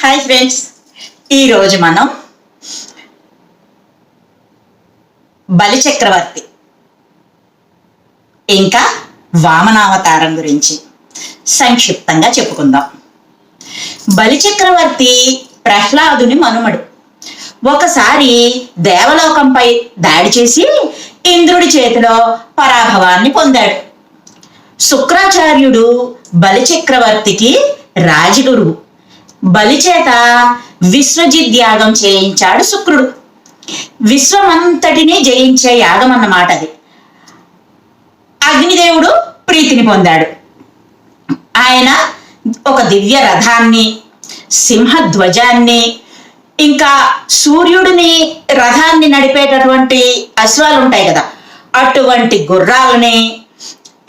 Hi friends, ఈరోజు మనం బలిచక్రవర్తి ఇంకా వామనావతారం గురించి సంక్షిప్తంగా చెప్పుకుందాం. బలిచక్రవర్తి ప్రహ్లాదుని మనుమడు. ఒకసారి దేవలోకంపై దాడి చేసి ఇంద్రుడి చేతిలో పరాభవాన్ని పొందాడు. శుక్రాచార్యుడు బలిచక్రవర్తికి రాజగురువు. బలిచేత విశ్వజిత్ యాగం చేయించాడు శుక్రుడు. విశ్వమంతటినీ జయించే యాగం అన్నమాట అది. అగ్నిదేవుడు ప్రీతిని పొందాడు. ఆయన ఒక దివ్య రథాన్ని, సింహధ్వజాన్ని, ఇంకా సూర్యుడిని రథాన్ని నడిపేటటువంటి అశ్వాలు ఉంటాయి కదా, అటువంటి గుర్రాలని,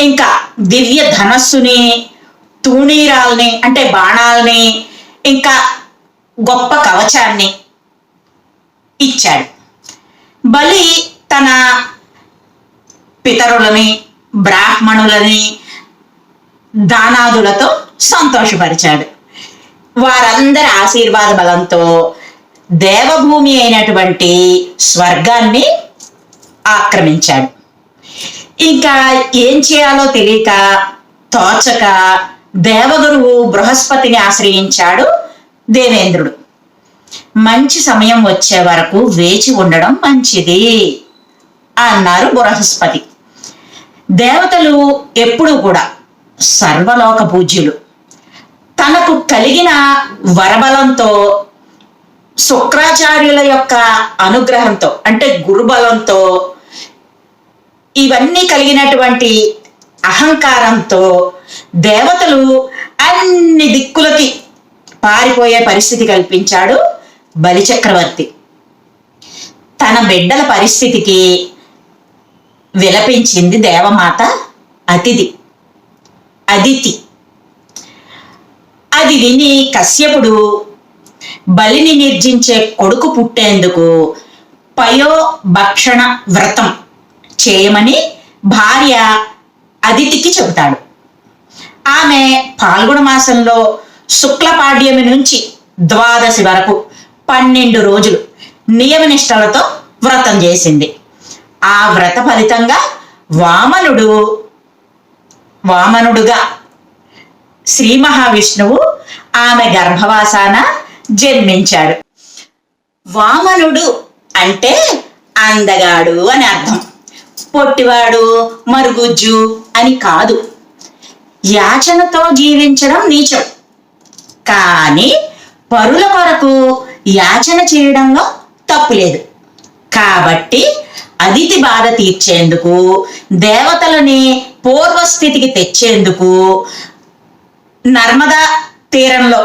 ఇంకా దివ్య ధనస్సుని, తూణీరాల్ని అంటే బాణాలని, ఇంకా గొప్ప కవచాన్ని ఇచ్చాడు. బలి తన పితరులని, బ్రాహ్మణులని దానాదులతో సంతోషపరిచాడు. వారందరి ఆశీర్వాద బలంతో దేవభూమి అయినటువంటి స్వర్గాన్ని ఆక్రమించాడు. ఇంకా ఏం చేయాలో తెలియక తోచక దేవగురువు బృహస్పతిని ఆశ్రయించాడు దేవేంద్రుడు. మంచి సమయం వచ్చే వరకు వేచి ఉండడం మంచిది అన్నారు బృహస్పతి. దేవతలు ఎప్పుడూ కూడా సర్వలోక పూజ్యులు. తనకు కలిగిన వరబలంతో, శుక్రాచార్యుల యొక్క అనుగ్రహంతో అంటే గురుబలంతో, ఇవన్నీ కలిగినటువంటి అహంకారంతో దేవతలు అన్ని దిక్కులకి పారిపోయే పరిస్థితి కల్పించాడు బలిచక్రవర్తి. తన బిడ్డల పరిస్థితికి విలపించింది దేవమాత అదితి. అది విని కశ్యపుడు బలిని నిర్జించే కొడుకు పుట్టేందుకు పయోభక్షణ వ్రతం చేయమని భార్య అదితికి చెబుతాడు. ఆమె పాల్గొన మాసంలో శుక్లపాడ్యమి నుంచి ద్వాదశి వరకు 12 రోజులు నియమనిష్టలతో వ్రతం చేసింది. ఆ వ్రత ఫలితంగా వామనుడుగా శ్రీ మహావిష్ణువు ఆమె గర్భవాసాన జన్మించాడు. వామనుడు అంటే అందగాడు అని అర్థం. పొట్టివాడు, మరుగుజ్జు అని కాదు. యాచనతో జీవించడం నీచం, కానీ పరుల కొరకు యాచన చేయడంలో తప్పు లేదు. కాబట్టి అదితి బాధ తీర్చేందుకు, దేవతలని పూర్వస్థితికి తెచ్చేందుకు నర్మదా తీరంలో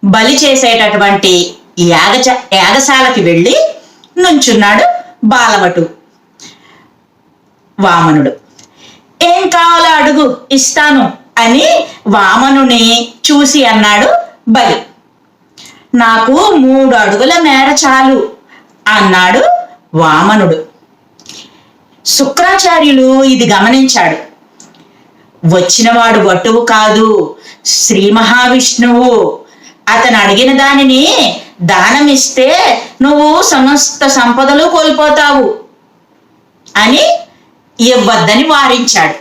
బలి చేసేటటువంటి యాగశాలకి వెళ్ళి నుంచున్నాడు బాలవటు వామనుడు. ఏం కావాలో అడుగు, ఇస్తాను అని వామనుని చూసి అన్నాడు బలి. నాకు 3 అడుగుల మేర చాలు అన్నాడు వామనుడు. శుక్రాచార్యులు ఇది గమనించాడు. వచ్చినవాడు వటువు కాదు, శ్రీ మహావిష్ణువు. అతను అడిగిన దానిని దానమిస్తే నువ్వు సమస్త సంపదలు కోల్పోతావు అని ఇవ్వద్దని వారించాడు.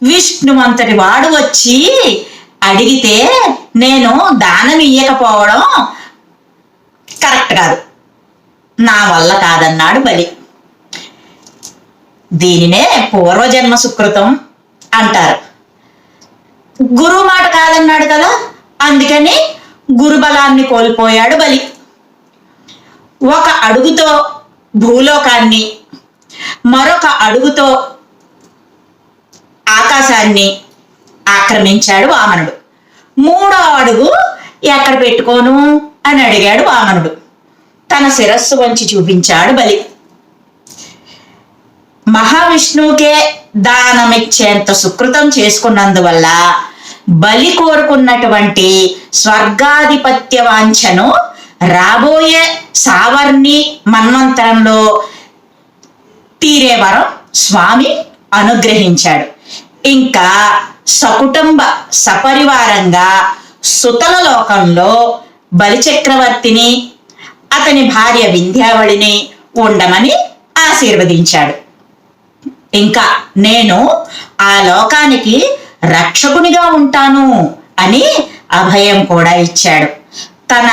విష్ణువంతటి వాడు వచ్చి అడిగితే నేను దానం ఇయ్యకపోవడం కరెక్ట్ కాదు, నా వల్ల కాదన్నాడు బలి. దీనినే పూర్వజన్మ సుకృతం అంటారు. గురువు మాట కాదన్నాడు కదా, అందుకని గురుబలాన్ని కోల్పోయాడు బలి. ఒక అడుగుతో భూలోకాన్ని, మరొక అడుగుతో ఆకాశాన్ని ఆక్రమించాడు వామనుడు. 3వ అడుగు ఎక్కడ పెట్టుకోను అని అడిగాడు వామనుడు. తన శిరస్సు వంచి చూపించాడు బలి. మహావిష్ణువుకే దానమిచ్చేంత సుకృతం చేసుకున్నందువల్ల బలి కోరుకున్నటువంటి స్వర్గాధిపత్య వాంఛను రాబోయే సావర్ణి మన్వంతరంలో తీరే వరం స్వామి అనుగ్రహించాడు. ఇంకా సకుటుంబ సపరివారంగా సుతల లోకంలో బలిచక్రవర్తిని అతని భార్య వింధ్యావళిని ఉండమని ఆశీర్వదించాడు. ఇంకా నేను ఆ లోకానికి రక్షకునిగా ఉంటాను అని అభయం కూడా ఇచ్చాడు. తన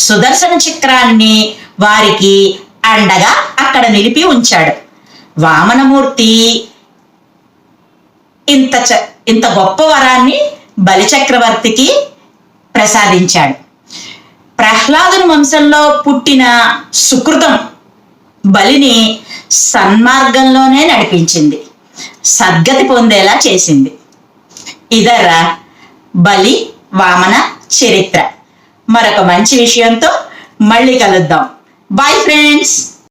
సుదర్శన చక్రాన్ని వారికి అండగా అక్కడ నిలిపి ఉంచాడు. వామనమూర్తి ఇంత గొప్ప వరాన్ని బలిచక్రవర్తికి ప్రసాదించాడు. ప్రహ్లాదుని వంశంలో పుట్టిన సుకృతం బలిని సన్మార్గంలోనే నడిపించింది, సద్గతి పొందేలా చేసింది. ఇదరా బలి వామన చరిత్ర. మరొక మంచి విషయంతో మళ్ళీ కలుద్దాం. Bye friends.